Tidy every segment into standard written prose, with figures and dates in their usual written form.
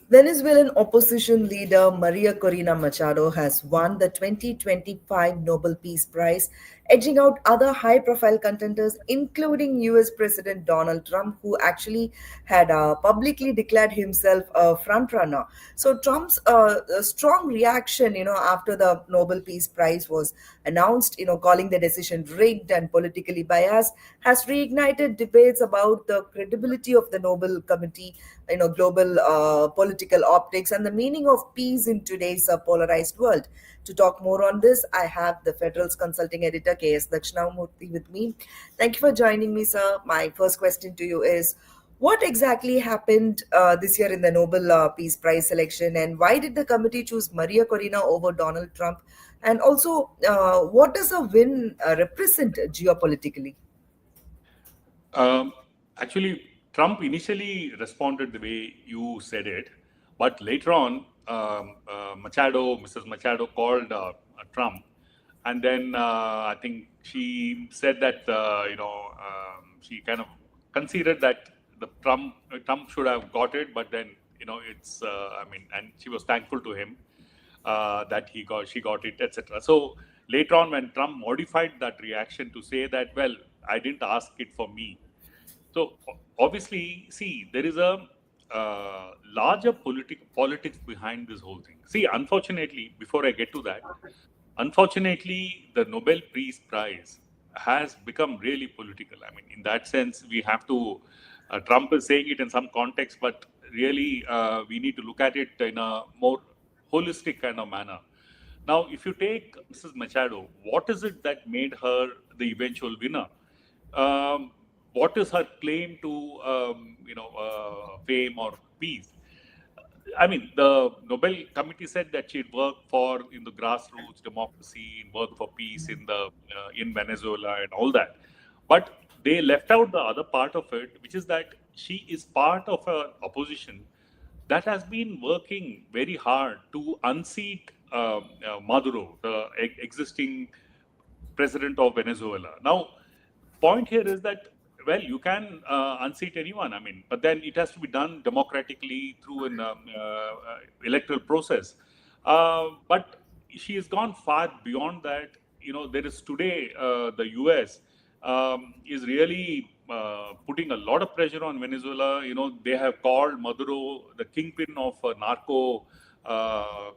Venezuelan opposition leader Maria Corina Machado has won the 2025 Nobel Peace Prize, edging out other high profile contenders, including US President Donald Trump, who actually had publicly declared himself a frontrunner. So, Trump's strong reaction, after the Nobel Peace Prize was announced, calling the decision rigged and politically biased, has reignited debates about the credibility of the Nobel Committee, global political optics, and the meaning of peace in today's polarized world. To talk more on this, I have the Federal's consulting editor K.S. Dakshinamurthy with me. Thank you for joining me, sir. My first question to you is, what exactly happened this year in the Nobel Peace Prize selection, and why did the committee choose Maria Corina over Donald Trump? And also, what does a win represent geopolitically? Um, Actually, Trump initially responded the way you said it, but later on, Mrs. Machado called Trump, and then I think she said that she kind of considered that the Trump should have got it, but then it's and she was thankful to him that she got it, etc. So later on, when Trump modified that reaction to say that, well, I didn't ask it for me. So obviously, see, there is a larger politics behind this whole thing. See, unfortunately, before I get to that, unfortunately, the Nobel Peace Prize has become really political. I mean, in that sense, we have to. Trump is saying it in some context, but really, we need to look at it in a more holistic kind of manner. Now, if you take Mrs. Machado, what is it that made her the eventual winner? What is her claim to fame or peace? I mean, the Nobel Committee said that she'd worked for in the grassroots democracy, work for peace in Venezuela and all that, but they left out the other part of it, which is that she is part of an opposition that has been working very hard to unseat Maduro, the existing president of Venezuela. Now, point here is that, well, you can unseat anyone. I mean, but then it has to be done democratically through an electoral process. But she has gone far beyond that. There is today the U.S. Is really putting a lot of pressure on Venezuela. They have called Maduro the kingpin of narco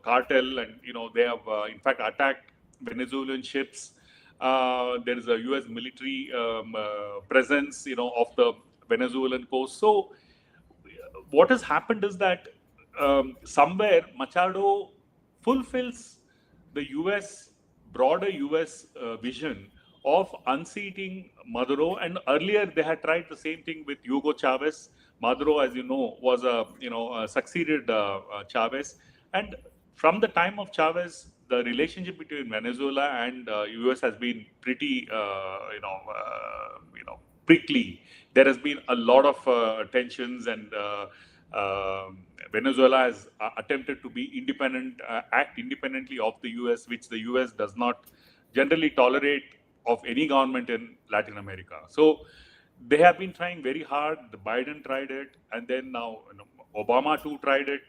cartel, and they have in fact attacked Venezuelan ships. There is a U.S. military presence, of the Venezuelan coast. So, what has happened is that somewhere Machado fulfills the U.S. broader U.S. Vision of unseating Maduro, and earlier they had tried the same thing with Hugo Chavez. Maduro, as you know, was succeeded Chavez, and from the time of Chavez, the relationship between Venezuela and U.S. has been pretty, prickly. There has been a lot of tensions, and Venezuela has attempted to be independent, act independently of the U.S., which the U.S. does not generally tolerate of any government in Latin America. So they have been trying very hard. The Biden tried it, and then now Obama too tried it.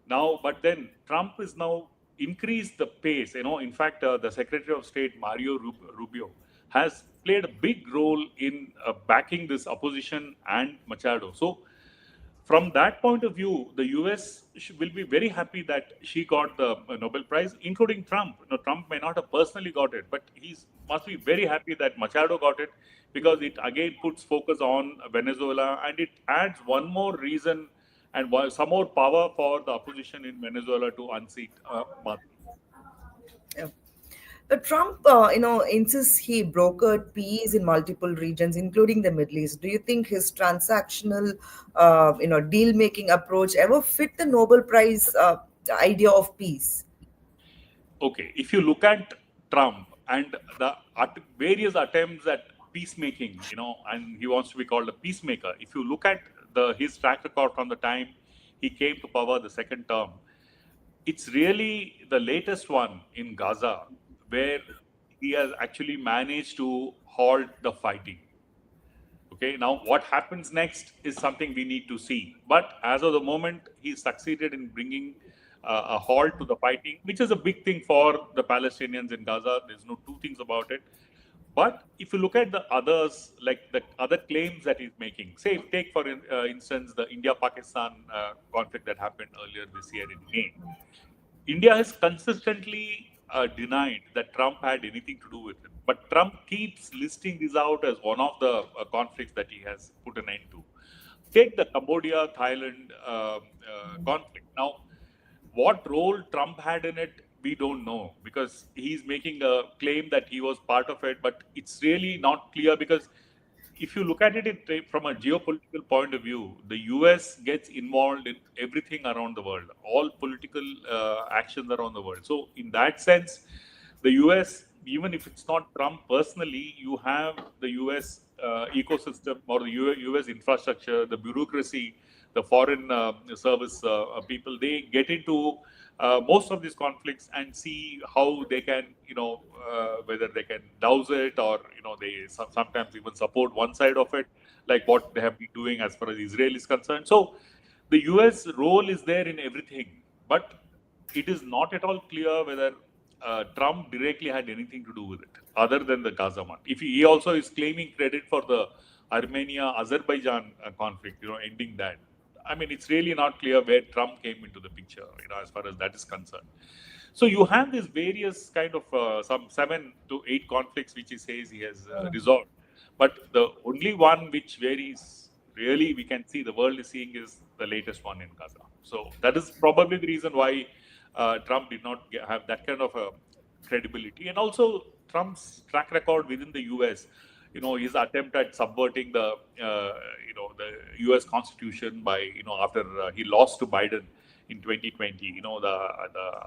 Now, but then Trump is now increased the pace. In fact, the Secretary of State Mario Rubio has played a big role in backing this opposition and Machado. So from that point of view, the U.S. will be very happy that she got the Nobel Prize, including Trump. Trump may not have personally got it, but he must be very happy that Machado got it, because it again puts focus on Venezuela, and it adds one more reason and some more power for the opposition in Venezuela to unseat Maduro. Yeah. But Trump, insists he brokered peace in multiple regions, including the Middle East. Do you think his transactional, deal-making approach ever fit the Nobel Prize idea of peace? Okay, if you look at Trump and the various attempts at peacemaking, and he wants to be called a peacemaker. If you look at his track record from the time he came to power the second term, it's really the latest one in Gaza, where he has actually managed to halt the fighting. Okay, now what happens next is something we need to see. But as of the moment, he succeeded in bringing a halt to the fighting, which is a big thing for the Palestinians in Gaza. There's no two things about it. But if you look at the others, like the other claims that he's making, say, take for instance the India-Pakistan conflict that happened earlier this year in May. India has consistently denied that Trump had anything to do with it. But Trump keeps listing this out as one of the conflicts that he has put an end to. Take the Cambodia Thailand conflict. Now, what role Trump had in it, we don't know, because he's making a claim that he was part of it, but it's really not clear, because if you look at it from a geopolitical point of view, the US gets involved in everything around the world, all political actions around the world. So, in that sense, the US, even if it's not Trump personally, you have the US ecosystem or the US infrastructure, the bureaucracy, the foreign service people, they get into most of these conflicts and see how they can, whether they can douse it, or they sometimes even support one side of it, like what they have been doing as far as Israel is concerned. So the US role is there in everything, but it is not at all clear whether Trump directly had anything to do with it, other than the Gaza one. If he also is claiming credit for the Armenia-Azerbaijan conflict, ending that. I mean, it's really not clear where Trump came into the picture, as far as that is concerned. So you have these various kind of some 7 to 8 conflicts which he says he has resolved. But the only one which varies, really we can see the world is seeing, is the latest one in Gaza. So that is probably the reason why Trump did not have that kind of a credibility. And also Trump's track record within the US, his attempt at subverting the the US Constitution by, after he lost to Biden in 2020, the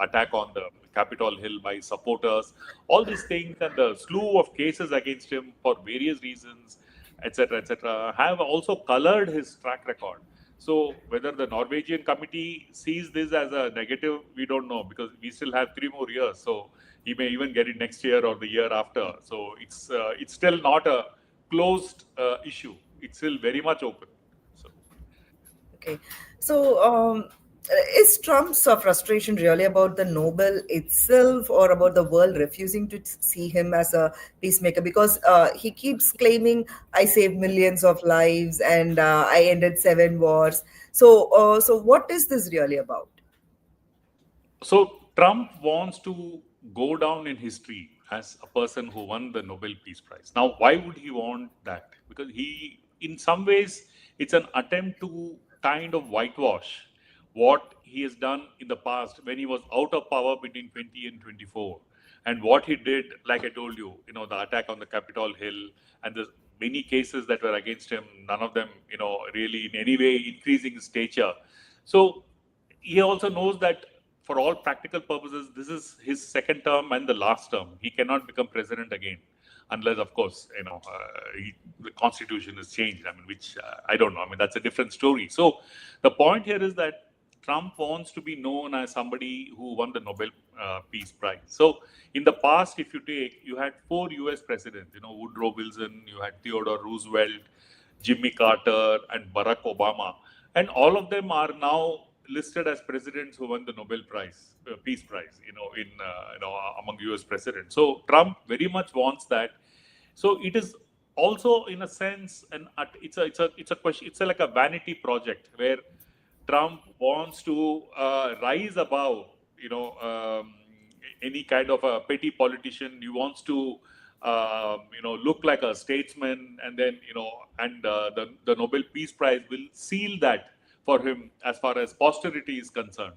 attack on the Capitol Hill by supporters, all these things, and the slew of cases against him for various reasons, etc., have also colored his track record. So whether the Norwegian committee sees this as a negative, we don't know, because we still have 3 more years. So he may even get it next year or the year after. So it's still not a closed issue. It's still very much open. So. Okay. So, is Trump's frustration really about the Nobel itself, or about the world refusing to see him as a peacemaker? Because he keeps claiming, I saved millions of lives and I ended 7 wars. So what is this really about? So Trump wants to go down in history as a person who won the Nobel Peace Prize. Now, why would he want that? Because in some ways, it's an attempt to kind of whitewash what he has done in the past when he was out of power between 20 and 24. And what he did, like I told you, the attack on the Capitol Hill and the many cases that were against him, none of them, really in any way increasing his stature. So he also knows that for all practical purposes, this is his second term and the last term. He cannot become president again, unless, of course, the constitution is changed. I mean, which I don't know. I mean, that's a different story. So the point here is that Trump wants to be known as somebody who won the Nobel Peace Prize. So in the past, if you take, you had 4 U.S. presidents. Woodrow Wilson, you had Theodore Roosevelt, Jimmy Carter, and Barack Obama, and all of them are now listed as presidents who won the Nobel Prize, Peace Prize, among U.S. presidents. So Trump very much wants that. So it is also, in a sense, it's a question. It's like a vanity project where Trump wants to rise above, any kind of a petty politician. He wants to, look like a statesman, and then, and the Nobel Peace Prize will seal that for him as far as posterity is concerned.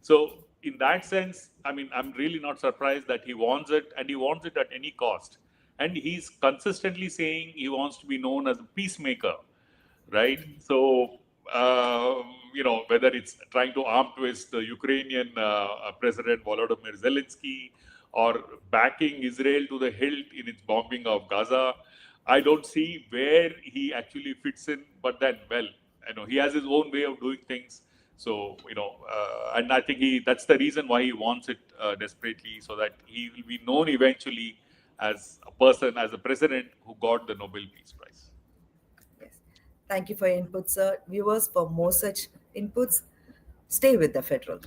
So, in that sense, I mean, I'm really not surprised that he wants it, and he wants it at any cost. And he's consistently saying he wants to be known as a peacemaker, right? So, whether it's trying to arm twist the Ukrainian President Volodymyr Zelensky, or backing Israel to the hilt in its bombing of Gaza, I don't see where he actually fits in. But then, well, he has his own way of doing things. So, and I think that's the reason why he wants it desperately, so that he will be known eventually as a person, as a president who got the Nobel Peace Prize. Thank you for your input, sir. Viewers, for more such inputs, stay with the Federal.